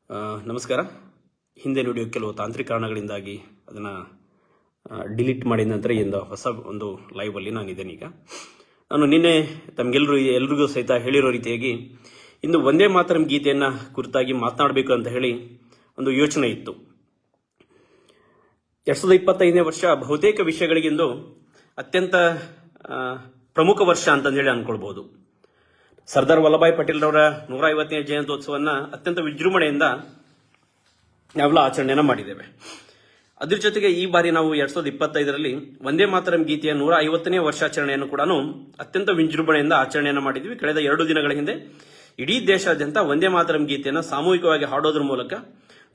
ನಮಸ್ಕಾರ. ಹಿಂದೆ ವಿಡಿಯೋ ಕೆಲವು ತಾಂತ್ರಿಕ ಕಾರಣಗಳಿಂದಾಗಿ ಅದನ್ನು ಡಿಲೀಟ್ ಮಾಡಿದ ನಂತರ ಇಂದ ಹೊಸ ಒಂದು ಲೈವಲ್ಲಿ ನಾನಿದ್ದೇನೆ. ಈಗ ನಾನು ನಿನ್ನೆ ಎಲ್ರಿಗೂ ಸಹಿತ ಹೇಳಿರೋ ರೀತಿಯಾಗಿ ಇಂದು ವಂದೇ ಮಾತರಂ ಗೀತೆಯನ್ನು ಕುರಿತಾಗಿ ಮಾತನಾಡಬೇಕು ಅಂತ ಹೇಳಿ ಒಂದು ಯೋಚನೆ ಇತ್ತು. 2025ನೇ ವರ್ಷ ಬಹುತೇಕ ವಿಷಯಗಳಿಗಿಂದು ಅತ್ಯಂತ ಪ್ರಮುಖ ವರ್ಷ ಅಂತಂದೇಳಿ ಅನ್ಕೊಳ್ಬಹುದು. ಸರ್ದಾರ್ ವಲ್ಲಭಾಯ್ ಪಟೇಲ್ ಅವರ 150ನೇ ಜಯಂತ್ಯೋತ್ಸವನ್ನ ಅತ್ಯಂತ ವಿಜೃಂಭಣೆಯಿಂದ ನಾವೆಲ್ಲ ಆಚರಣೆಯನ್ನ ಮಾಡಿದ್ದೇವೆ. ಅದ್ರ ಜೊತೆಗೆ ಈ ಬಾರಿ ನಾವು 2025ರಲ್ಲಿ ವಂದೇ ಮಾತರಂ ಗೀತೆಯ 150ನೇ ವರ್ಷಾಚರಣೆಯನ್ನು ಕೂಡ ಅತ್ಯಂತ ವಿಜೃಂಭಣೆಯಿಂದ ಆಚರಣೆಯನ್ನು ಮಾಡಿದ್ವಿ. ಕಳೆದ 2 ದಿನಗಳ ಹಿಂದೆ ಇಡೀ ದೇಶಾದ್ಯಂತ ವಂದೇ ಮಾತರಂ ಗೀತೆಯನ್ನು ಸಾಮೂಹಿಕವಾಗಿ ಹಾಡೋದ್ರ ಮೂಲಕ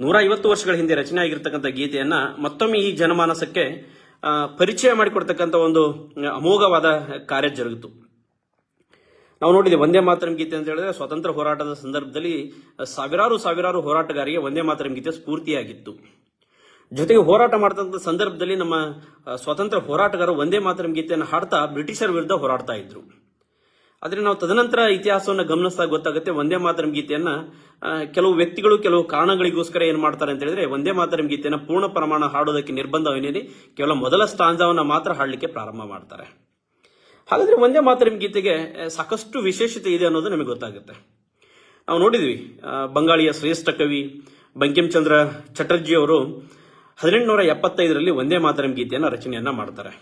150 ವರ್ಷಗಳ ಹಿಂದೆ ರಚನೆ ಆಗಿರ್ತಕ್ಕಂಥ ಗೀತೆಯನ್ನ ಮತ್ತೊಮ್ಮೆ ಈ ಜನಮಾನಸಕ್ಕೆ ಪರಿಚಯ ಮಾಡಿಕೊಡ್ತಕ್ಕಂಥ ಒಂದು ಅಮೋಘವಾದ ಕಾರ್ಯ ಜರುಗಿತು. ನಾವು ನೋಡಿದೆ ವಂದೇ ಮಾತರಂ ಗೀತೆ ಅಂತ ಹೇಳಿದ್ರೆ ಸ್ವಾತಂತ್ರ್ಯ ಹೋರಾಟದ ಸಂದರ್ಭದಲ್ಲಿ ಸಾವಿರಾರು ಹೋರಾಟಗಾರರಿಗೆ ವಂದೇ ಮಾತರಂ ಗೀತೆ ಸ್ಫೂರ್ತಿಯಾಗಿತ್ತು. ಜೊತೆಗೆ ಹೋರಾಟ ಮಾಡತಕ್ಕಂಥ ಸಂದರ್ಭದಲ್ಲಿ ನಮ್ಮ ಸ್ವಾತಂತ್ರ್ಯ ಹೋರಾಟಗಾರರು ವಂದೇ ಮಾತರಂ ಗೀತೆಯನ್ನು ಹಾಡ್ತಾ ಬ್ರಿಟಿಷರ ವಿರುದ್ಧ ಹೋರಾಡ್ತಾ ಇದ್ರು. ಆದ್ರೆ ನಾವು ತದನಂತರ ಇತಿಹಾಸವನ್ನು ಗಮನಿಸಿದಾಗ ಗೊತ್ತಾಗುತ್ತೆ, ವಂದೇ ಮಾತರಂ ಗೀತೆಯನ್ನ ಕೆಲವು ವ್ಯಕ್ತಿಗಳು ಕೆಲವು ಕಾರಣಗಳಿಗೋಸ್ಕರ ಏನ್ ಮಾಡ್ತಾರೆ ಅಂತ ಹೇಳಿದ್ರೆ ವಂದೇ ಮಾತರಂ ಗೀತೆಯನ್ನು ಪೂರ್ಣ ಪ್ರಮಾಣ ಹಾಡೋದಕ್ಕೆ ನಿರ್ಬಂಧವೇನೇಳಿ ಕೇವಲ ಮೊದಲ ಸ್ಟಾಂಜಾವನ್ನ ಮಾತ್ರ ಹಾಡಲಿಕ್ಕೆ ಪ್ರಾರಂಭ ಮಾಡ್ತಾರೆ. ಹಾಗಾದ್ರೆ ವಂದೇ ಮಾತರಂ ಗೀತೆಗೆ ಸಾಕಷ್ಟು ವಿಶೇಷತೆ ಇದೆ ಅನ್ನೋದು ನಮಗೆ ಗೊತ್ತಾಗುತ್ತೆ. ನಾವು ನೋಡಿದ್ವಿ, ಬಂಗಾಳಿಯ ಶ್ರೇಷ್ಠ ಕವಿ ಬಂಕಿಂ ಚಂದ್ರ ಚಟರ್ಜಿ ಅವರು 1875ರಲ್ಲಿ ವಂದೇ ಮಾತರಂ ಗೀತೆಯನ್ನು ರಚನೆಯನ್ನ ಮಾಡ್ತಾರೆ.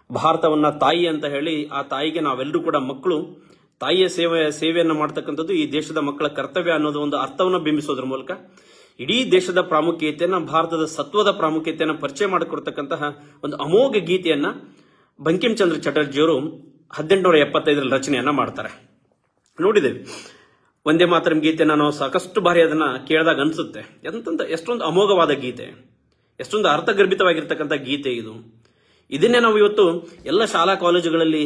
ಭಾರತವನ್ನ ತಾಯಿ ಅಂತ ಹೇಳಿ ಆ ತಾಯಿಗೆ ನಾವೆಲ್ಲರೂ ಕೂಡ ಮಕ್ಕಳು, ತಾಯಿಯ ಸೇವೆಯನ್ನು ಮಾಡ್ತಕ್ಕಂಥದ್ದು ಈ ದೇಶದ ಮಕ್ಕಳ ಕರ್ತವ್ಯ ಅನ್ನೋದು ಒಂದು ಅರ್ಥವನ್ನು ಬಿಂಬಿಸೋದ್ರ ಮೂಲಕ ಇಡೀ ದೇಶದ ಪ್ರಾಮುಖ್ಯತೆಯನ್ನ, ಭಾರತದ ಸತ್ವದ ಪ್ರಾಮುಖ್ಯತೆಯನ್ನು ಪರಿಚಯ ಮಾಡಿಕೊಡ್ತಕ್ಕಂತಹ ಒಂದು ಅಮೋಘ ಗೀತೆಯನ್ನ ಬಂಕಿಂ ಚಂದ್ರ ಚಟರ್ಜಿಯವರು 1875ರಲ್ಲಿ ರಚನೆಯನ್ನ ಮಾಡ್ತಾರೆ. ನೋಡಿದ್ದೇವೆ ವಂದೇ ಮಾತರಂ ಗೀತೆಯನ್ನು ನಾವು ಸಾಕಷ್ಟು ಬಾರಿ ಅದನ್ನ ಕೇಳಿದಾಗ ಅನ್ಸುತ್ತೆ, ಎಷ್ಟೊಂದು ಅಮೋಘವಾದ ಗೀತೆ, ಎಷ್ಟೊಂದು ಅರ್ಥಗರ್ಭಿತವಾಗಿರ್ತಕ್ಕಂಥ ಗೀತೆ ಇದು. ಇದನ್ನೇ ನಾವು ಇವತ್ತು ಎಲ್ಲ ಶಾಲಾ ಕಾಲೇಜುಗಳಲ್ಲಿ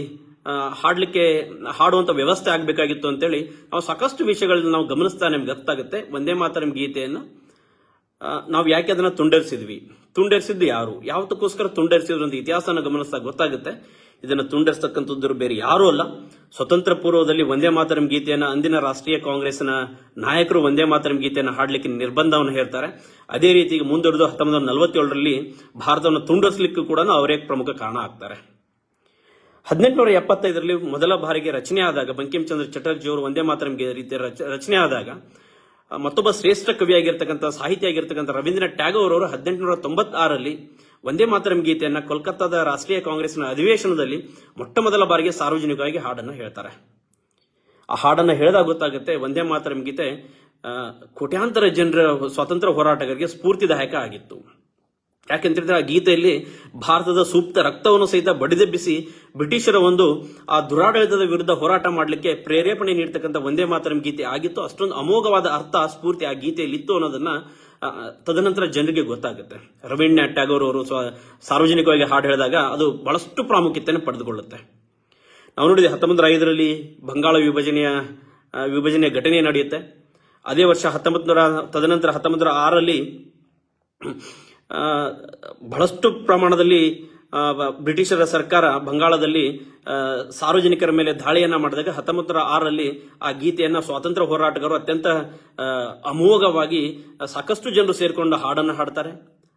ಹಾಡುವಂತ ವ್ಯವಸ್ಥೆ ಆಗಬೇಕಾಗಿತ್ತು ಅಂತೇಳಿ ನಾವು ಸಾಕಷ್ಟು ವಿಷಯಗಳಲ್ಲಿ ನಾವು ಗಮನಿಸ್ತಾ ನಮ್ಗೆ ಗೊತ್ತಾಗುತ್ತೆ. ವಂದೇ ಮಾತರಂ ಗೀತೆಯನ್ನ ನಾವು ಯಾಕೆ ಅದನ್ನ ತುಂಡರಿಸಿದ್ದು ಯಾರು, ಯಾವತ್ತಕ್ಕೋಸ್ಕರ ತುಂಡರಿಸಿದ್ರು ಅಂತ ಇತಿಹಾಸನ ಗಮನಿಸಿದಾಗ ಗೊತ್ತಾಗುತ್ತೆ. ಇದನ್ನು ತುಂಡರಿಸತಕ್ಕಂಥದ್ದು ಬೇರೆ ಯಾರೂ ಅಲ್ಲ, ಸ್ವತಂತ್ರ ಪೂರ್ವದಲ್ಲಿ ವಂದೇ ಮಾತರಂ ಗೀತೆಯನ್ನ ಅಂದಿನ ರಾಷ್ಟ್ರೀಯ ಕಾಂಗ್ರೆಸ್ನ ನಾಯಕರು ವಂದೇ ಮಾತರಂ ಗೀತೆಯನ್ನು ಹಾಡಲಿಕ್ಕೆ ನಿರ್ಬಂಧವನ್ನು ಹೇರ್ತಾರೆ. ಅದೇ ರೀತಿ ಮುಂದುವರೆದು 1947ರಲ್ಲಿ ಭಾರತವನ್ನು ತುಂಡರಿಸಲಿಕ್ಕೂ ಕೂಡ ಅವರೇ ಪ್ರಮುಖ ಕಾರಣ ಆಗ್ತಾರೆ. 1875ರಲ್ಲಿ ಮೊದಲ ಬಾರಿಗೆ ರಚನೆ ಆದಾಗ, ಬಂಕಿಂ ಚಂದ್ರ ಚಟರ್ಜಿ ಅವರು ವಂದೇ ಮಾತರಂ ಗೀತೆ ರಚನೆ ಆದಾಗ ಮತ್ತೊಬ್ಬ ಶ್ರೇಷ್ಠ ಕವಿಯಾಗಿರ್ತಕ್ಕಂಥ ಸಾಹಿತಿ ಆಗಿರ್ತಕ್ಕಂಥ ರವೀಂದ್ರನಾಥ್ ಟ್ಯಾಗೋರ್ ಅವರು 1896ರಲ್ಲಿ ವಂದೇ ಮಾತರಂ ಗೀತೆಯನ್ನ ಕೋಲ್ಕತ್ತಾದ ರಾಷ್ಟ್ರೀಯ ಕಾಂಗ್ರೆಸ್ನ ಅಧಿವೇಶನದಲ್ಲಿ ಮೊಟ್ಟ ಮೊದಲ ಬಾರಿಗೆ ಸಾರ್ವಜನಿಕವಾಗಿ ಹಾಡನ್ನು ಹೇಳ್ತಾರೆ. ಆ ಹಾಡನ್ನು ಹೇಳಿದಾಗ ಗೊತ್ತಾಗುತ್ತೆ, ವಂದೇ ಮಾತರಂ ಗೀತೆ ಕೋಟ್ಯಾಂತರ ಜನರ ಸ್ವಾತಂತ್ರ್ಯ ಹೋರಾಟಗಾರರಿಗೆ ಸ್ಫೂರ್ತಿದಾಯಕ ಆಗಿತ್ತು. ಯಾಕೆಂತಂದ್ರೆ ಆ ಗೀತೆಯಲ್ಲಿ ಭಾರತದ ಸೂಕ್ತ ರಕ್ತವನ್ನು ಸಹಿತ ಬಡಿದೆಬ್ಬಿಸಿ ಬ್ರಿಟಿಷರ ಒಂದು ಆ ದುರಾಡಳಿತದ ವಿರುದ್ಧ ಹೋರಾಟ ಮಾಡಲಿಕ್ಕೆ ಪ್ರೇರೇಪಣೆ ನೀಡತಕ್ಕಂಥ ವಂದೇ ಮಾತರಂ ಗೀತೆ ಆಗಿತ್ತು. ಅಷ್ಟೊಂದು ಅಮೋಘವಾದ ಅರ್ಥ ಸ್ಫೂರ್ತಿ ಆ ಗೀತೆಯಲ್ಲಿ ಇತ್ತು ಅನ್ನೋದನ್ನ ತದನಂತರ ಜನರಿಗೆ ಗೊತ್ತಾಗುತ್ತೆ. ರವೀಂದ್ರನಾಥ್ ಟ್ಯಾಗೋರ್ ಅವರು ಸಾರ್ವಜನಿಕವಾಗಿ ಹಾಡು ಹೇಳಿದಾಗ ಅದು ಬಹಳಷ್ಟು ಪ್ರಾಮುಖ್ಯತೆಯನ್ನು ಪಡೆದುಕೊಳ್ಳುತ್ತೆ. ನಾವು ನೋಡಿದೆ 1905ರಲ್ಲಿ ಬಂಗಾಳ ವಿಭಜನೆಯ ಘಟನೆ ನಡೆಯುತ್ತೆ. ಅದೇ ವರ್ಷ ತದನಂತರ 1906ರಲ್ಲಿ ಬಹಳಷ್ಟು ಪ್ರಮಾಣದಲ್ಲಿ ಬ್ರಿಟಿಷರ ಸರ್ಕಾರ ಬಂಗಾಳದಲ್ಲಿ ಸಾರ್ವಜನಿಕರ ಮೇಲೆ ದಾಳಿಯನ್ನ ಮಾಡಿದಾಗ 1906ರಲ್ಲಿ ಆ ಗೀತೆಯನ್ನ ಸ್ವಾತಂತ್ರ್ಯ ಹೋರಾಟಗಾರರು ಅತ್ಯಂತ ಅಮೋಘವಾಗಿ ಸಾಕಷ್ಟು ಜನರು ಸೇರ್ಕೊಂಡು ಹಾಡನ್ನು ಹಾಡ್ತಾರೆ.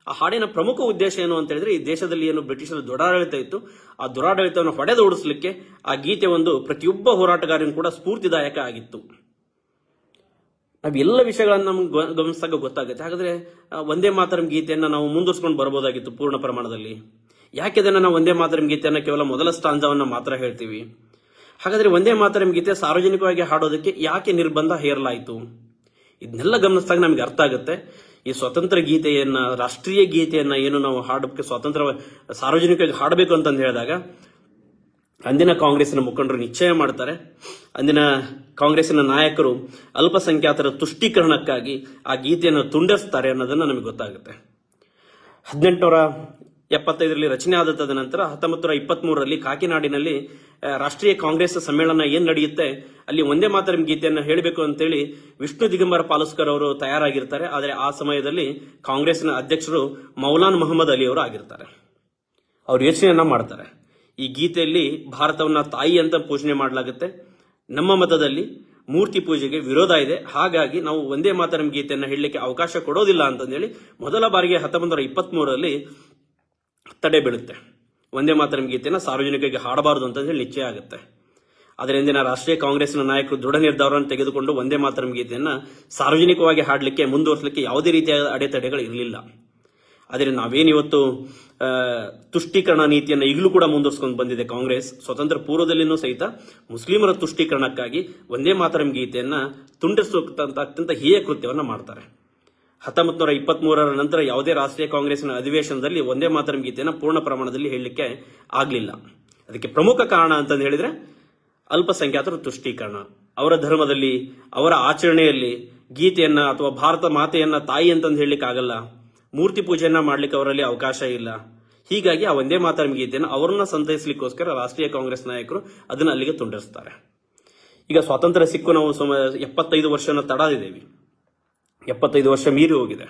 ಆ ಹಾಡಿನ ಪ್ರಮುಖ ಉದ್ದೇಶ ಏನು ಅಂತ ಹೇಳಿದ್ರೆ, ಈ ದೇಶದಲ್ಲಿ ಏನು ಬ್ರಿಟಿಷರ ದುರಾಡಳಿತ ಇತ್ತು, ಆ ದುರಾಡಳಿತವನ್ನು ಹೊಡೆದೋಡಿಸಲಿಕ್ಕೆ ಆ ಗೀತೆ ಒಂದು ಪ್ರತಿಯೊಬ್ಬ ಹೋರಾಟಗಾರನು ಕೂಡ ಸ್ಫೂರ್ತಿದಾಯಕ ಆಗಿತ್ತು. ನಾವು ಎಲ್ಲ ವಿಷಯಗಳನ್ನು ನಮ್ಗೆ ಗಮನಿಸಿದಾಗ ಗೊತ್ತಾಗುತ್ತೆ. ಹಾಗಾದ್ರೆ ವಂದೇ ಮಾತರಂ ಗೀತೆಯನ್ನ ನಾವು ಮುಂದುವರ್ಸ್ಕೊಂಡು ಬರಬಹುದಾಗಿತ್ತು ಪೂರ್ಣ ಪ್ರಮಾಣದಲ್ಲಿ. ಯಾಕೆ ಅದನ್ನ ನಾವು ವಂದೇ ಮಾತರಂ ಗೀತೆಯನ್ನ ಕೇವಲ ಮೊದಲ ಸ್ಟಾಂಜಾವನ್ನ ಮಾತ್ರ ಹೇಳ್ತೀವಿ? ಹಾಗಾದ್ರೆ ವಂದೇ ಮಾತರಂ ಗೀತೆ ಸಾರ್ವಜನಿಕವಾಗಿ ಹಾಡೋದಕ್ಕೆ ಯಾಕೆ ನಿರ್ಬಂಧ ಹೇರಲಾಯಿತು? ಇದನ್ನೆಲ್ಲ ಗಮನಿಸಿದಾಗ ನಮ್ಗೆ ಅರ್ಥ ಆಗುತ್ತೆ, ಈ ಸ್ವತಂತ್ರ ಗೀತೆಯನ್ನ, ರಾಷ್ಟ್ರೀಯ ಗೀತೆಯನ್ನ ಏನು ನಾವು ಹಾಡೋಕೆ ಸಾರ್ವಜನಿಕವಾಗಿ ಹಾಡಬೇಕು ಅಂತಂದು ಹೇಳಿದಾಗ ಅಂದಿನ ಕಾಂಗ್ರೆಸ್ನ ಮುಖಂಡರು ನಿಶ್ಚಯ ಮಾಡ್ತಾರೆ. ಅಂದಿನ ಕಾಂಗ್ರೆಸ್ಸಿನ ನಾಯಕರು ಅಲ್ಪಸಂಖ್ಯಾತರ ತುಷ್ಟೀಕರಣಕ್ಕಾಗಿ ಆ ಗೀತೆಯನ್ನು ತುಂಡರಿಸ್ತಾರೆ ಅನ್ನೋದನ್ನ ನಮಗೆ ಗೊತ್ತಾಗುತ್ತೆ. 1875ರಲ್ಲಿ ರಚನೆ ಆದ ತದನಂತರ 1923ರಲ್ಲಿ ಕಾಕಿನಾಡಿನಲ್ಲಿ ರಾಷ್ಟ್ರೀಯ ಕಾಂಗ್ರೆಸ್ ಸಮ್ಮೇಳನ ಏನ್ ನಡೆಯುತ್ತೆ, ಅಲ್ಲಿ ವಂದೇ ಮಾತರಂ ಗೀತೆಯನ್ನು ಹೇಳಬೇಕು ಅಂತೇಳಿ ವಿಷ್ಣು ದಿಗಂಬರ ಪಾಲಸ್ಕರ್ ಅವರು ತಯಾರಾಗಿರ್ತಾರೆ. ಆದರೆ ಆ ಸಮಯದಲ್ಲಿ ಕಾಂಗ್ರೆಸ್ನ ಅಧ್ಯಕ್ಷರು ಮೌಲಾನ್ ಮೊಹಮ್ಮದ್ ಅಲಿ ಅವರು ಆಗಿರ್ತಾರೆ. ಅವ್ರು ಯೋಚನೆಯನ್ನ ಮಾಡ್ತಾರೆ, ಈ ಗೀತೆಯಲ್ಲಿ ಭಾರತವನ್ನ ತಾಯಿ ಅಂತ ಪೋಷಣೆ ಮಾಡಲಾಗುತ್ತೆ, ನಮ್ಮ ಮತದಲ್ಲಿ ಮೂರ್ತಿ ಪೂಜೆಗೆ ವಿರೋಧ ಇದೆ. ಹಾಗಾಗಿ ನಾವು ವಂದೇ ಮಾತರಂ ಗೀತೆಯನ್ನು ಹೇಳಲಿಕ್ಕೆ ಅವಕಾಶ ಕೊಡೋದಿಲ್ಲ ಅಂತಂದೇಳಿ ಮೊದಲ ಬಾರಿಗೆ 1923ರಲ್ಲಿ ತಡೆ ಬೀಳುತ್ತೆ. ವಂದೇ ಮಾತರಂ ಗೀತೆಯನ್ನು ಸಾರ್ವಜನಿಕರಿಗೆ ಹಾಡಬಾರದು ಅಂತ ಹೇಳಿ ನಿಶ್ಚಯ ಆಗುತ್ತೆ. ಆದರೆ ಇಂದಿನ ರಾಷ್ಟ್ರೀಯ ಕಾಂಗ್ರೆಸ್ನ ನಾಯಕರು ದೃಢ ನಿರ್ಧಾರವನ್ನು ತೆಗೆದುಕೊಂಡು ವಂದೇ ಮಾತರಂ ಗೀತೆಯನ್ನು ಸಾರ್ವಜನಿಕವಾಗಿ ಹಾಡಲಿಕ್ಕೆ ಮುಂದುವರಿಸಲಿಕ್ಕೆ ಯಾವುದೇ ರೀತಿಯಾದ ಅಡೆತಡೆಗಳು ಇರಲಿಲ್ಲ. ಆದರೆ ನಾವೇನಿವತ್ತು ತುಷ್ಟೀಕರಣ ನೀತಿಯನ್ನು ಈಗಲೂ ಕೂಡ ಮುಂದುವರಿಸಿಕೊಂಡು ಬಂದಿದೆ ಕಾಂಗ್ರೆಸ್. ಸ್ವತಂತ್ರ ಪೂರ್ವದಲ್ಲಿನೂ ಸಹಿತ ಮುಸ್ಲಿಮರ ತುಷ್ಟೀಕರಣಕ್ಕಾಗಿ ವಂದೇ ಮಾತರಂ ಗೀತೆಯನ್ನು ತುಂಡಿಸುವಂತ ಅತ್ಯಂತ ಹೀಯ ಕೃತ್ಯವನ್ನು ಮಾಡ್ತಾರೆ. 1923ರ ನಂತರ ಯಾವುದೇ ರಾಷ್ಟ್ರೀಯ ಕಾಂಗ್ರೆಸ್ನ ಅಧಿವೇಶನದಲ್ಲಿ ವಂದೇ ಮಾತರಂ ಗೀತೆಯನ್ನು ಪೂರ್ಣ ಪ್ರಮಾಣದಲ್ಲಿ ಹೇಳಲಿಕ್ಕೆ ಆಗಲಿಲ್ಲ. ಅದಕ್ಕೆ ಪ್ರಮುಖ ಕಾರಣ ಅಂತಂದು ಹೇಳಿದ್ರೆ ಅಲ್ಪಸಂಖ್ಯಾತರ ತುಷ್ಟೀಕರಣ. ಅವರ ಧರ್ಮದಲ್ಲಿ, ಅವರ ಆಚರಣೆಯಲ್ಲಿ ಗೀತೆಯನ್ನ ಅಥವಾ ಭಾರತ ಮಾತೆಯನ್ನ ತಾಯಿ ಅಂತಂದು ಹೇಳಲಿಕ್ಕೆ ಆಗಲ್ಲ, ಮೂರ್ತಿ ಪೂಜೆಯನ್ನ ಮಾಡ್ಲಿಕ್ಕೆ ಅವರಲ್ಲಿ ಅವಕಾಶ ಇಲ್ಲ. ಹೀಗಾಗಿ ಆ ವಂದೇ ಮಾತರಂ ಗೀತೆಯನ್ನು ಅವರನ್ನ ಸಂತೈಸಲಿಕ್ಕೋಸ್ಕರ ರಾಷ್ಟ್ರೀಯ ಕಾಂಗ್ರೆಸ್ ನಾಯಕರು ಅದನ್ನ ಅಲ್ಲಿಗೆ ತುಂಡರಿಸ್ತಾರೆ. ಈಗ ಸ್ವಾತಂತ್ರ್ಯ ಸಿಕ್ಕು ನಾವು 75 ವರ್ಷನ ತಡದಿದ್ದೇವೆ. 75 ವರ್ಷ ಮೀರಿ ಹೋಗಿದೆ.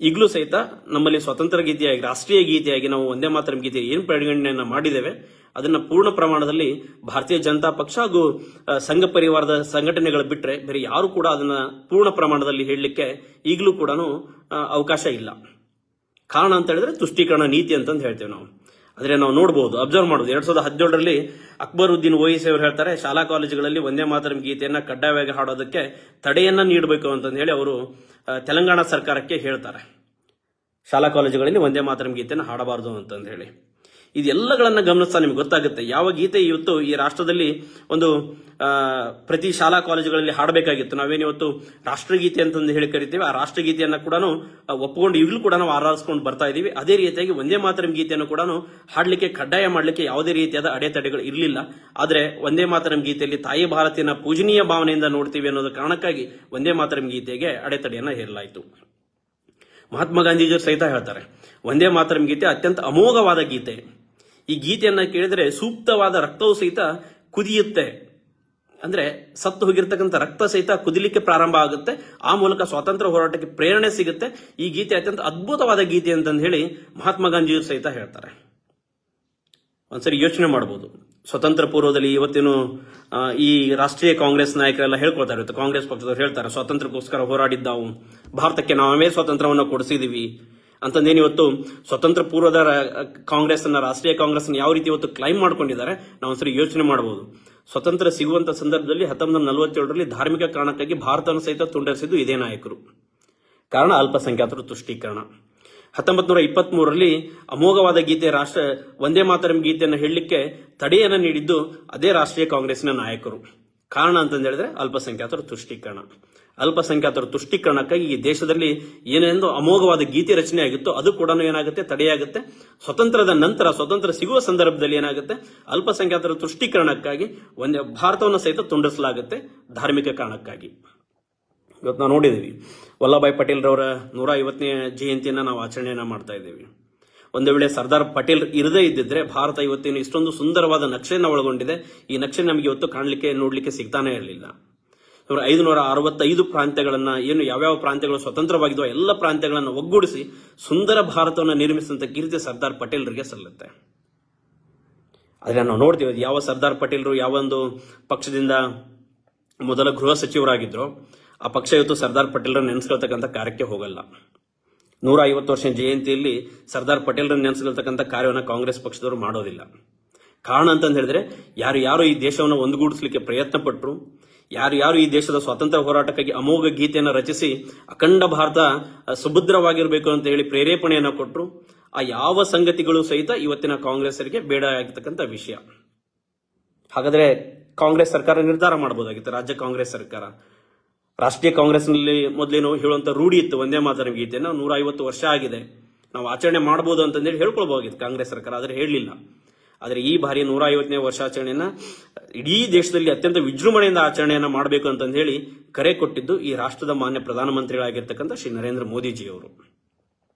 ಈಗಲೂ ಸಹಿತ ನಮ್ಮಲ್ಲಿ ಸ್ವತಂತ್ರ ಗೀತೆಯಾಗಿ, ರಾಷ್ಟ್ರೀಯ ಗೀತೆಯಾಗಿ ನಾವು ವಂದೇ ಮಾತರಂ ಗೀತೆ ಏನು ಪರಿಗಣನೆಯನ್ನ ಮಾಡಿದ್ದೇವೆ ಅದನ್ನ ಪೂರ್ಣ ಪ್ರಮಾಣದಲ್ಲಿ ಭಾರತೀಯ ಜನತಾ ಪಕ್ಷ ಹಾಗೂ ಸಂಘ ಪರಿವಾರದ ಸಂಘಟನೆಗಳು ಬಿಟ್ಟರೆ ಬೇರೆ ಯಾರು ಕೂಡ ಅದನ್ನ ಪೂರ್ಣ ಪ್ರಮಾಣದಲ್ಲಿ ಹೇಳಲಿಕ್ಕೆ ಈಗಲೂ ಕೂಡ ಅವಕಾಶ ಇಲ್ಲ. ಕಾರಣ ಅಂತ ಹೇಳಿದ್ರೆ ತುಷ್ಟೀಕರಣ ನೀತಿ ಅಂತಂದು ಹೇಳ್ತೇವೆ ನಾವು. ಆದರೆ ನಾವು ನೋಡಬಹುದು, ಅಬ್ಸರ್ವ್ ಮಾಡಬಹುದು, 2017ರಲ್ಲಿ ಅಕ್ಬರುದ್ದೀನ್ ಓವೈಸಿ ಅವರು ಹೇಳ್ತಾರೆ ಶಾಲಾ ಕಾಲೇಜುಗಳಲ್ಲಿ ವಂದೇ ಮಾತರಂ ಗೀತೆಯನ್ನ ಕಡ್ಡಾಯವಾಗಿ ಹಾಡೋದಕ್ಕೆ ತಡೆಯನ್ನ ನೀಡಬೇಕು ಅಂತಂದು ಹೇಳಿ ಅವರು ತೆಲಂಗಾಣ ಸರ್ಕಾರಕ್ಕೆ ಹೇಳ್ತಾರೆ. ಶಾಲಾ ಕಾಲೇಜುಗಳಲ್ಲಿ ವಂದೇ ಮಾತರಂ ಗೀತೆಯನ್ನು ಹಾಡಬಾರದು ಅಂತಂದು ಹೇಳಿ. ಇದೆಲ್ಲಗಳನ್ನ ಗಮನಿಸ್ತಾ ನಿಮ್ಗೆ ಗೊತ್ತಾಗುತ್ತೆ ಯಾವ ಗೀತೆ ಇವತ್ತು ಈ ರಾಷ್ಟ್ರದಲ್ಲಿ ಒಂದು ಪ್ರತಿ ಶಾಲಾ ಕಾಲೇಜುಗಳಲ್ಲಿ ಹಾಡಬೇಕಾಗಿತ್ತು. ನಾವೇನಿವತ್ತು ರಾಷ್ಟ್ರಗೀತೆ ಅಂತಂದು ಹೇಳಿ ಕರಿತೀವಿ, ಆ ರಾಷ್ಟ್ರಗೀತೆಯನ್ನ ಕೂಡ ಒಪ್ಪಿಕೊಂಡು ಈಗಲೂ ಕೂಡ ನಾವು ಆರಾಧಿಸ್ಕೊಂಡು ಬರ್ತಾ ಇದೀವಿ. ಅದೇ ರೀತಿಯಾಗಿ ವಂದೇ ಮಾತರಂ ಗೀತೆಯನ್ನು ಕೂಡ ಹಾಡಲಿಕ್ಕೆ ಕಡ್ಡಾಯ ಮಾಡಲಿಕ್ಕೆ ಯಾವುದೇ ರೀತಿಯಾದ ಅಡೆತಡೆಗಳು ಇರಲಿಲ್ಲ. ಆದರೆ ವಂದೇ ಮಾತರಂ ಗೀತೆಯಲ್ಲಿ ತಾಯಿ ಭಾರತಿಯನ್ನ ಪೂಜನೀಯ ಭಾವನೆಯಿಂದ ನೋಡ್ತೀವಿ ಅನ್ನೋದ ಕಾರಣಕ್ಕಾಗಿ ವಂದೇ ಮಾತರಂ ಗೀತೆಗೆ ಅಡೆತಡೆಯನ್ನ ಹೇರಲಾಯಿತು. ಮಹಾತ್ಮ ಗಾಂಧೀಜಿಯವರು ಸಹಿತ ಹೇಳ್ತಾರೆ ವಂದೇ ಮಾತರಂ ಗೀತೆ ಅತ್ಯಂತ ಅಮೋಘವಾದ ಗೀತೆ. ಈ ಗೀತೆಯನ್ನ ಕೇಳಿದ್ರೆ ಸೂಕ್ತವಾದ ರಕ್ತವು ಸಹಿತ ಕುದಿಯುತ್ತೆ. ಅಂದ್ರೆ ಸತ್ತು ಹೋಗಿರ್ತಕ್ಕಂಥ ರಕ್ತ ಸಹಿತ ಕುದಿಲಿಕ್ಕೆ ಪ್ರಾರಂಭ ಆಗುತ್ತೆ. ಆ ಮೂಲಕ ಸ್ವಾತಂತ್ರ್ಯ ಹೋರಾಟಕ್ಕೆ ಪ್ರೇರಣೆ ಸಿಗುತ್ತೆ. ಈ ಗೀತೆ ಅತ್ಯಂತ ಅದ್ಭುತವಾದ ಗೀತೆ ಅಂತಂದು ಹೇಳಿ ಮಹಾತ್ಮ ಗಾಂಧಿಯವರು ಸಹಿತ ಹೇಳ್ತಾರೆ. ಒಂದ್ಸರಿ ಯೋಚನೆ ಮಾಡಬಹುದು, ಸ್ವತಂತ್ರ ಪೂರ್ವದಲ್ಲಿ ಇವತ್ತೇನು ಈ ರಾಷ್ಟ್ರೀಯ ಕಾಂಗ್ರೆಸ್ ನಾಯಕರೆಲ್ಲ ಹೇಳ್ಕೊಳ್ತಾರೆ, ಇವತ್ತು ಕಾಂಗ್ರೆಸ್ ಪಕ್ಷದವ್ರು ಹೇಳ್ತಾರೆ ಸ್ವಾತಂತ್ರ್ಯಕ್ಕೋಸ್ಕರ ಹೋರಾಡಿದ್ದು ನಾವು, ಭಾರತಕ್ಕೆ ನಾವೇ ಸ್ವಾತಂತ್ರ್ಯವನ್ನು ಕೊಡಿಸಿದೀವಿ ಅಂತಂದೇನು ಇವತ್ತು ಸ್ವತಂತ್ರ ಪೂರ್ವದ ಕಾಂಗ್ರೆಸ್ ಅನ್ನ, ರಾಷ್ಟ್ರೀಯ ಕಾಂಗ್ರೆಸ್ ಯಾವ ರೀತಿ ಇವತ್ತು ಕ್ಲೈಮ್ ಮಾಡ್ಕೊಂಡಿದ್ದಾರೆ ನಾವು ಒಂದ್ಸರಿ ಯೋಚನೆ ಮಾಡಬಹುದು. ಸ್ವತಂತ್ರ ಸಿಗುವಂತ ಸಂದರ್ಭದಲ್ಲಿ 1947ರಲ್ಲಿ ಧಾರ್ಮಿಕ ಕಾರಣಕ್ಕಾಗಿ ಭಾರತವನ್ನು ಸಹಿತ ತುಂಡರಿಸಿದ್ದು ಇದೇ ನಾಯಕರು. ಕಾರಣ ಅಲ್ಪಸಂಖ್ಯಾತರ ತುಷ್ಟೀಕರಣ. 1923ರಲ್ಲಿ ಅಮೋಘವಾದ ಗೀತೆ ವಂದೇ ಮಾತರಂ ಗೀತೆಯನ್ನು ಹೇಳಲಿಕ್ಕೆ ತಡೆಯನ್ನು ನೀಡಿದ್ದು ಅದೇ ರಾಷ್ಟ್ರೀಯ ಕಾಂಗ್ರೆಸ್ನ ನಾಯಕರು. ಕಾರಣ ಅಂತಂದು ಹೇಳಿದ್ರೆ ಅಲ್ಪಸಂಖ್ಯಾತರ ತುಷ್ಟೀಕರಣ. ಅಲ್ಪಸಂಖ್ಯಾತರ ತುಷ್ಟೀಕರಣಕ್ಕಾಗಿ ಈ ದೇಶದಲ್ಲಿ ಏನೆಂದು ಅಮೋಘವಾದ ಗೀತೆ ರಚನೆ ಆಗಿತ್ತು ಅದು ಕೂಡ ಏನಾಗುತ್ತೆ, ತಡೆಯಾಗುತ್ತೆ. ಸ್ವತಂತ್ರದ ನಂತರ, ಸ್ವತಂತ್ರ ಸಿಗುವ ಸಂದರ್ಭದಲ್ಲಿ ಏನಾಗುತ್ತೆ, ಅಲ್ಪಸಂಖ್ಯಾತರ ತುಷ್ಟೀಕರಣಕ್ಕಾಗಿ ಭಾರತವನ್ನು ಸಹಿತ ತುಂಡರಿಸಲಾಗುತ್ತೆ ಧಾರ್ಮಿಕ ಕಾರಣಕ್ಕಾಗಿ. ಇವತ್ತು ನಾವು ನೋಡಿದ್ದೀವಿ ವಲ್ಲಭಾಯ್ ಪಟೇಲ್ ರವರ 150ನೇ ಜಯಂತಿಯನ್ನ ನಾವು ಆಚರಣೆಯನ್ನ ಮಾಡ್ತಾ ಇದ್ದೀವಿ. ಒಂದು ವೇಳೆ ಸರ್ದಾರ್ ಪಟೇಲ್ ಇರದೇ ಇದ್ದಿದ್ರೆ ಭಾರತ ಇವತ್ತೇನು ಇಷ್ಟೊಂದು ಸುಂದರವಾದ ನಕ್ಷೆಯನ್ನು ಒಳಗೊಂಡಿದೆ, ಈ ನಕ್ಷೆ ನಮಗೆ ಇವತ್ತು ಕಾಣಲಿಕ್ಕೆ, ನೋಡ್ಲಿಕ್ಕೆ ಸಿಗ್ತಾನೆ ಇರಲಿಲ್ಲ. 565 ಪ್ರಾಂತ್ಯಗಳನ್ನ, ಏನು ಯಾವ್ಯಾವ ಪ್ರಾಂತ್ಯಗಳು ಸ್ವತಂತ್ರವಾಗಿದ್ವು ಎಲ್ಲ ಪ್ರಾಂತ್ಯಗಳನ್ನು ಒಗ್ಗೂಡಿಸಿ ಸುಂದರ ಭಾರತವನ್ನು ನಿರ್ಮಿಸಿದಂತ ಕೀರ್ತಿ ಸರ್ದಾರ್ ಪಟೇಲ್ರಿಗೆ ಸಲ್ಲುತ್ತೆ. ಆದ್ರೆ ನಾವು ನೋಡ್ತೀವಿ ಯಾವ ಸರ್ದಾರ್ ಪಟೇಲ್ರು ಯಾವ ಒಂದು ಪಕ್ಷದಿಂದ ಮೊದಲ ಗೃಹ ಸಚಿವರಾಗಿದ್ರು ಆ ಪಕ್ಷ ಇವತ್ತು ಸರ್ದಾರ್ ಪಟೇಲ್ರನ್ನ ನೆನೆಸ್ಕೊಳ್ತಕ್ಕಂಥ ಕಾರ್ಯಕ್ಕೆ ಹೋಗಲ್ಲ. 150 ವರ್ಷ ಜಯಂತಿಯಲ್ಲಿ ಸರ್ದಾರ್ ಪಟೇಲ್ರನ್ನ ನೆನೆಸ್ಕೊಳ್ತಕ್ಕಂಥ ಕಾರ್ಯವನ್ನು ಕಾಂಗ್ರೆಸ್ ಪಕ್ಷದವರು ಮಾಡೋದಿಲ್ಲ. ಕಾರಣ ಅಂತಂದು ಹೇಳಿದ್ರೆ ಯಾರು ಈ ದೇಶವನ್ನು ಒಂದುಗೂಡಿಸಲಿಕ್ಕೆ ಪ್ರಯತ್ನ ಪಟ್ಟರು, ಯಾರು ಈ ದೇಶದ ಸ್ವಾತಂತ್ರ್ಯ ಹೋರಾಟಕ್ಕಾಗಿ ಅಮೋಘ ಗೀತೆಯನ್ನು ರಚಿಸಿ ಅಖಂಡ ಭಾರತ ಸುಭದ್ರವಾಗಿರಬೇಕು ಅಂತ ಹೇಳಿ ಪ್ರೇರೇಪಣೆಯನ್ನು ಕೊಟ್ಟರು, ಆ ಯಾವ ಸಂಗತಿಗಳು ಸಹಿತ ಇವತ್ತಿನ ಕಾಂಗ್ರೆಸ್ಸರಿಗೆ ಬೇಡ ಆಗಿರ್ತಕ್ಕಂಥ ವಿಷಯ. ಹಾಗಾದ್ರೆ ಕಾಂಗ್ರೆಸ್ ಸರ್ಕಾರ ನಿರ್ಧಾರ ಮಾಡಬಹುದಾಗಿತ್ತು. ರಾಜ್ಯ ಕಾಂಗ್ರೆಸ್ ಸರ್ಕಾರ, ರಾಷ್ಟ್ರೀಯ ಕಾಂಗ್ರೆಸ್ನಲ್ಲಿ ಮೊದಲೇನು ಹೇಳುವಂತ ರೂಢಿ ಇತ್ತು, ವಂದೇ ಮಾತರಂ ಗೀತೆಯನ್ನು 150 ವರ್ಷ ಆಗಿದೆ ನಾವು ಆಚರಣೆ ಮಾಡಬಹುದು ಅಂತಂದೇಳಿ ಹೇಳ್ಕೊಳ್ಬಹುದಾಗಿತ್ತು ಕಾಂಗ್ರೆಸ್ ಸರ್ಕಾರ, ಆದರೆ ಹೇಳಲಿಲ್ಲ. ಆದರೆ ಈ ಬಾರಿ 150ನೇ ವರ್ಷಾಚರಣೆಯನ್ನ ಇಡೀ ದೇಶದಲ್ಲಿ ಅತ್ಯಂತ ವಿಜೃಂಭಣೆಯಿಂದ ಆಚರಣೆಯನ್ನ ಮಾಡಬೇಕು ಅಂತಂದು ಹೇಳಿ ಕರೆ ಕೊಟ್ಟಿದ್ದು ಈ ರಾಷ್ಟ್ರದ ಮಾನ್ಯ ಪ್ರಧಾನಮಂತ್ರಿಗಳಾಗಿರ್ತಕ್ಕಂಥ ಶ್ರೀ ನರೇಂದ್ರ ಮೋದಿಜಿಯವರು.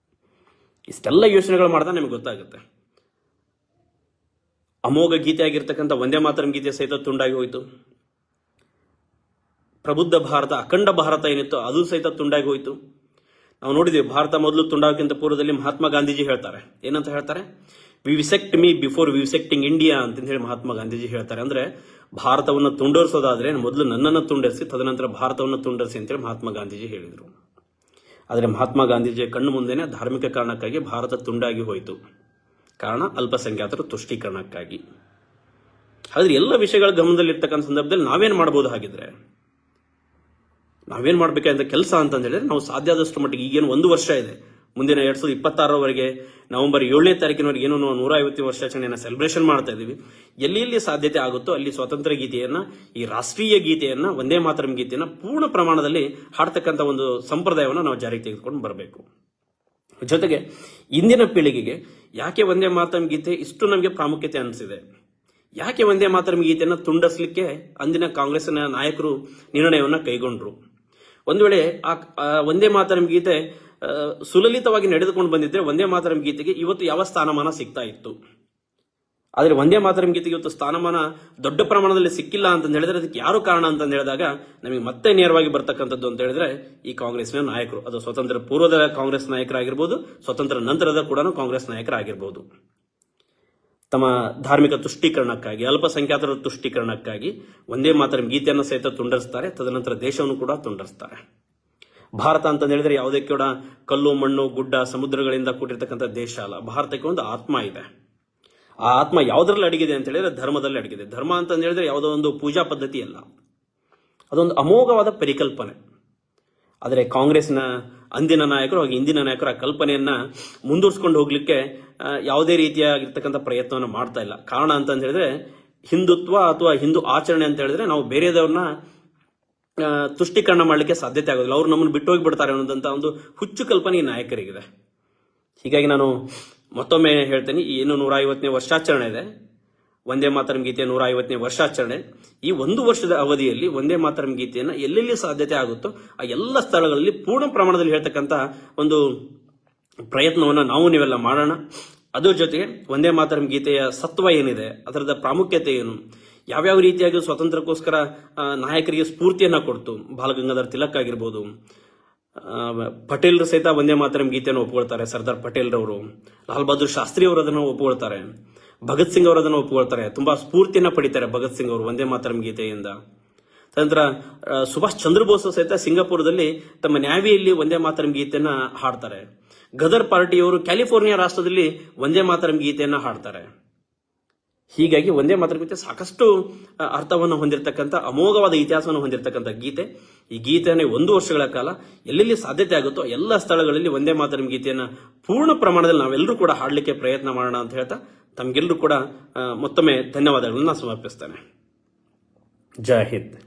ಇಷ್ಟೆಲ್ಲ ಯೋಚನೆಗಳು ಮಾಡಿದ್ರೆ ನಿಮಗೆ ಗೊತ್ತಾಗುತ್ತೆ. ಅಮೋಘ ಗೀತೆ ಆಗಿರ್ತಕ್ಕಂಥ ವಂದೇ ಮಾತರಂ ಗೀತೆ ಸಹಿತ ತುಂಡಾಗಿ ಹೋಯಿತು. ಪ್ರಬುದ್ಧ ಭಾರತ, ಅಖಂಡ ಭಾರತ ಏನಿತ್ತು ಅದು ಸಹಿತ ತುಂಡಾಗಿ ಹೋಯಿತು. ನಾವು ನೋಡಿದ್ವಿ ಭಾರತ ಮೊದಲು ತುಂಡಾಗೋಕ್ಕಿಂತ ಪೂರ್ವದಲ್ಲಿ ಮಹಾತ್ಮ ಗಾಂಧೀಜಿ ಹೇಳ್ತಾರೆ, ಏನಂತ ಹೇಳ್ತಾರೆ, ವಿವಿಸೆಕ್ಟ್ ಮೀ ಬಿಫೋರ್ ವಿವಿಸೆಕ್ಟಿಂಗ್ ಇಂಡಿಯಾ ಅಂತ ಹೇಳಿ ಮಹಾತ್ಮ ಗಾಂಧೀಜಿ ಹೇಳ್ತಾರೆ. ಅಂದ್ರೆ ಭಾರತವನ್ನು ತುಂಡರಿಸೋದಾದ್ರೆ ಮೊದಲು ನನ್ನನ್ನು ತುಂಡರಿಸಿ ತದನಂತರ ಭಾರತವನ್ನು ತುಂಡರಿಸಿ ಅಂತೇಳಿ ಮಹಾತ್ಮ ಗಾಂಧೀಜಿ ಹೇಳಿದರು. ಆದರೆ ಮಹಾತ್ಮ ಗಾಂಧೀಜಿಯ ಕಣ್ಣು ಮುಂದೆನೆ ಧಾರ್ಮಿಕ ಕಾರಣಕ್ಕಾಗಿ ಭಾರತ ತುಂಡಾಗಿ ಹೋಯಿತು. ಕಾರಣ ಅಲ್ಪಸಂಖ್ಯಾತರ ತುಷ್ಟೀಕರಣಕ್ಕಾಗಿ. ಹಾಗಾದ್ರೆ ಎಲ್ಲ ವಿಷಯಗಳ ಗಮನದಲ್ಲಿರ್ತಕ್ಕಂಥ ಸಂದರ್ಭದಲ್ಲಿ ನಾವೇನ್ ಮಾಡಬಹುದು? ಹಾಗಿದ್ರೆ ನಾವೇನ್ ಮಾಡ್ಬೇಕಂತ ಕೆಲಸ ಅಂತ ಹೇಳಿದ್ರೆ ನಾವು ಸಾಧ್ಯ ಆದಷ್ಟು ಮಟ್ಟಿಗೆ ಈಗೇನು 1 ವರ್ಷ ಇದೆ, ಮುಂದಿನ 2026ರವರೆಗೆ ನವೆಂಬರ್ 7ನೇ ತಾರೀಕಿನವರೆಗೆ ಏನು ನಾವು 150 ವರ್ಷಾಚರಣೆಯನ್ನು ಸೆಲೆಬ್ರೇಷನ್ ಮಾಡ್ತಾ ಇದೀವಿ. ಎಲ್ಲಿ ಸಾಧ್ಯತೆ ಆಗುತ್ತೋ ಅಲ್ಲಿ ಸ್ವಾತಂತ್ರ್ಯ ಗೀತೆಯನ್ನ, ಈ ರಾಷ್ಟ್ರೀಯ ಗೀತೆಯನ್ನ, ವಂದೇ ಮಾತರಂ ಗೀತೆಯನ್ನ ಪೂರ್ಣ ಪ್ರಮಾಣದಲ್ಲಿ ಹಾಡ್ತಕ್ಕಂಥ ಒಂದು ಸಂಪ್ರದಾಯವನ್ನು ನಾವು ಜಾರಿಗೆ ತೆಗೆದುಕೊಂಡು ಬರಬೇಕು. ಜೊತೆಗೆ ಇಂದಿನ ಪೀಳಿಗೆಗೆ ಯಾಕೆ ವಂದೇ ಮಾತರಂ ಗೀತೆ ಇಷ್ಟು ನಮಗೆ ಪ್ರಾಮುಖ್ಯತೆ ಅನಿಸಿದೆ, ಯಾಕೆ ವಂದೇ ಮಾತರಂ ಗೀತೆಯನ್ನು ತುಂಡರಿಸಲಿಕ್ಕೆ ಅಂದಿನ ಕಾಂಗ್ರೆಸ್ನ ನಾಯಕರು ನಿರ್ಣಯವನ್ನು ಕೈಗೊಂಡ್ರು? ಒಂದು ವೇಳೆ ಆ ವಂದೇ ಮಾತರಂ ಗೀತೆ ಸುಲಲಿತವಾಗಿ ನಡೆದುಕೊಂಡು ಬಂದಿದ್ರೆ ವಂದೇ ಮಾತರಂ ಗೀತೆಗೆ ಇವತ್ತು ಯಾವ ಸ್ಥಾನಮಾನ ಸಿಗ್ತಾ ಇತ್ತು. ಆದರೆ ವಂದೇ ಮಾತರಂ ಗೀತೆಗೆ ಇವತ್ತು ಸ್ಥಾನಮಾನ ದೊಡ್ಡ ಪ್ರಮಾಣದಲ್ಲಿ ಸಿಕ್ಕಿಲ್ಲ ಅಂತ ಹೇಳಿದ್ರೆ ಅದಕ್ಕೆ ಯಾರು ಕಾರಣ ಅಂತ ಹೇಳಿದಾಗ ನಮಗೆ ಮತ್ತೆ ನೇರವಾಗಿ ಬರ್ತಕ್ಕಂಥದ್ದು ಅಂತ ಹೇಳಿದ್ರೆ ಈ ಕಾಂಗ್ರೆಸ್ನ ನಾಯಕರು. ಅದು ಸ್ವತಂತ್ರ ಪೂರ್ವದ ಕಾಂಗ್ರೆಸ್ ನಾಯಕರಾಗಿರ್ಬೋದು, ಸ್ವತಂತ್ರ ನಂತರದ ಕೂಡ ಕಾಂಗ್ರೆಸ್ ನಾಯಕರಾಗಿರ್ಬೋದು. ತಮ್ಮ ಧಾರ್ಮಿಕ ತುಷ್ಟೀಕರಣಕ್ಕಾಗಿ, ಅಲ್ಪಸಂಖ್ಯಾತರ ತುಷ್ಟೀಕರಣಕ್ಕಾಗಿ ವಂದೇ ಮಾತರಂ ಗೀತೆಯನ್ನು ಸಹಿತ ತುಂಡರಿಸ್ತಾರೆ, ತದನಂತರ ದೇಶವನ್ನು ಕೂಡ ತುಂಡರಿಸ್ತಾರೆ. ಭಾರತ ಅಂತ ಹೇಳಿದ್ರೆ ಯಾವುದೇ ಕೂಡ ಕಲ್ಲು, ಮಣ್ಣು, ಗುಡ್ಡ, ಸಮುದ್ರಗಳಿಂದ ಕೂಡಿರ್ತಕ್ಕಂಥ ದೇಶ ಅಲ್ಲ. ಭಾರತಕ್ಕೆ ಒಂದು ಆತ್ಮ ಇದೆ. ಆ ಆತ್ಮ ಯಾವುದರಲ್ಲಿ ಅಡಗಿದೆ ಅಂತ ಹೇಳಿದ್ರೆ ಧರ್ಮದಲ್ಲಿ ಅಡಗಿದೆ. ಧರ್ಮ ಅಂತ ಹೇಳಿದ್ರೆ ಯಾವುದೋ ಒಂದು ಪೂಜಾ ಪದ್ಧತಿ ಅಲ್ಲ, ಅದೊಂದು ಅಮೋಘವಾದ ಪರಿಕಲ್ಪನೆ. ಆದರೆ ಕಾಂಗ್ರೆಸ್ನ ಅಂದಿನ ನಾಯಕರು ಹಾಗೆ ಇಂದಿನ ನಾಯಕರು ಆ ಕಲ್ಪನೆಯನ್ನ ಮುಂದುವರಿಸಿಕೊಂಡು ಹೋಗ್ಲಿಕ್ಕೆ ಯಾವುದೇ ರೀತಿಯಾಗಿರ್ತಕ್ಕಂಥ ಪ್ರಯತ್ನವನ್ನು ಮಾಡ್ತಾ ಇಲ್ಲ. ಕಾರಣ ಅಂತ ಹೇಳಿದ್ರೆ ಹಿಂದುತ್ವ ಅಥವಾ ಹಿಂದೂ ಆಚರಣೆ ಅಂತ ಹೇಳಿದ್ರೆ ನಾವು ಬೇರೆದವ್ರನ್ನ ತುಷ್ಟೀಕರಣ ಮಾಡಲಿಕ್ಕೆ ಸಾಧ್ಯತೆ ಆಗೋದಿಲ್ಲ, ಅವ್ರು ನಮ್ಮನ್ನು ಬಿಟ್ಟು ಹೋಗಿಬಿಡ್ತಾರೆ ಅನ್ನೋದಂತ ಒಂದು ಹುಚ್ಚು ಕಲ್ಪನೆ ಈ ನಾಯಕರಿಗಿದೆ. ಹೀಗಾಗಿ ನಾನು ಮತ್ತೊಮ್ಮೆ ಹೇಳ್ತೇನೆ, ಈ ಏನು 150ನೇ ವರ್ಷಾಚರಣೆ ಇದೆ, ವಂದೇ ಮಾತರಂ ಗೀತೆಯ 150ನೇ ವರ್ಷಾಚರಣೆ, ಈ 1 ವರ್ಷದ ಅವಧಿಯಲ್ಲಿ ವಂದೇ ಮಾತರಂ ಗೀತೆಯನ್ನು ಎಲ್ಲೆಲ್ಲಿ ಸಾಧ್ಯತೆ ಆಗುತ್ತೋ ಆ ಎಲ್ಲ ಸ್ಥಳಗಳಲ್ಲಿ ಪೂರ್ಣ ಪ್ರಮಾಣದಲ್ಲಿ ಹೇಳ್ತಕ್ಕಂಥ ಒಂದು ಪ್ರಯತ್ನವನ್ನು ನಾವು ನೀವೆಲ್ಲ ಮಾಡೋಣ. ಅದ್ರ ಜೊತೆಗೆ ವಂದೇ ಮಾತರಂ ಗೀತೆಯ ಸತ್ವ ಏನಿದೆ, ಅದರದ ಪ್ರಾಮುಖ್ಯತೆ ಏನು, ಯಾವ್ಯಾವ ರೀತಿಯಾಗಿ ಸ್ವಾತಂತ್ರ್ಯಕ್ಕೋಸ್ಕರ ನಾಯಕರಿಗೆ ಸ್ಫೂರ್ತಿಯನ್ನ ಕೊಡ್ತು, ಬಾಲಗಂಗಾಧರ್ ತಿಲಕ್ ಆಗಿರ್ಬೋದು, ಪಟೇಲ್ರು ಸಹಿತ ವಂದೇ ಮಾತರಂ ಗೀತೆಯನ್ನು ಒಪ್ಕೊಳ್ತಾರೆ. ಸರ್ದಾರ್ ಪಟೇಲ್ ರವರು, ಲಾಲ್ ಬಹದ್ದೂರ್ ಶಾಸ್ತ್ರಿ ಅವರು ಅದನ್ನು ಒಪ್ಕೊಳ್ತಾರೆ, ಭಗತ್ ಸಿಂಗ್ ಅವರು ಅದನ್ನು ಒಪ್ಕೊಳ್ತಾರೆ. ತುಂಬಾ ಸ್ಫೂರ್ತಿಯನ್ನ ಪಡಿತಾರೆ ಭಗತ್ ಸಿಂಗ್ ಅವರು ವಂದೇ ಮಾತರಂ ಗೀತೆಯಿಂದ. ತದನಂತರ ಸುಭಾಷ್ ಚಂದ್ರ ಬೋಸ್ ಸಹಿತ ಸಿಂಗಾಪುರದಲ್ಲಿ ತಮ್ಮ ನ್ಯಾವಿಯಲ್ಲಿ ವಂದೇ ಮಾತರಂ ಗೀತೆಯನ್ನ ಹಾಡ್ತಾರೆ. ಗದರ್ ಪಾರ್ಟಿಯವರು ಕ್ಯಾಲಿಫೋರ್ನಿಯಾ ರಾಷ್ಟ್ರದಲ್ಲಿ ವಂದೇ ಮಾತರಂ ಗೀತೆಯನ್ನ ಹಾಡ್ತಾರೆ. ಹೀಗಾಗಿ ವಂದೇ ಮಾತರಂ ಗೀತೆ ಸಾಕಷ್ಟು ಅರ್ಥವನ್ನು ಹೊಂದಿರತಕ್ಕಂಥ ಅಮೋಘವಾದ ಇತಿಹಾಸವನ್ನು ಹೊಂದಿರತಕ್ಕಂಥ ಗೀತೆ. ಈ ಗೀತೆಯನ್ನು 1 ವರ್ಷಗಳ ಕಾಲ ಎಲ್ಲೆಲ್ಲಿ ಸಾಧ್ಯತೆ ಆಗುತ್ತೋ ಎಲ್ಲ ಸ್ಥಳಗಳಲ್ಲಿ ವಂದೇ ಮಾತರಂ ಗೀತೆಯನ್ನ ಪೂರ್ಣ ಪ್ರಮಾಣದಲ್ಲಿ ನಾವೆಲ್ಲರೂ ಕೂಡ ಹಾಡಲಿಕ್ಕೆ ಪ್ರಯತ್ನ ಮಾಡೋಣ ಅಂತ ಹೇಳ್ತಾ ತಮಗೆಲ್ಲರೂ ಕೂಡ ಮತ್ತೊಮ್ಮೆ ಧನ್ಯವಾದಗಳನ್ನು ಸಮರ್ಪಿಸ್ತೇನೆ. ಜೈ ಹಿಂದ್.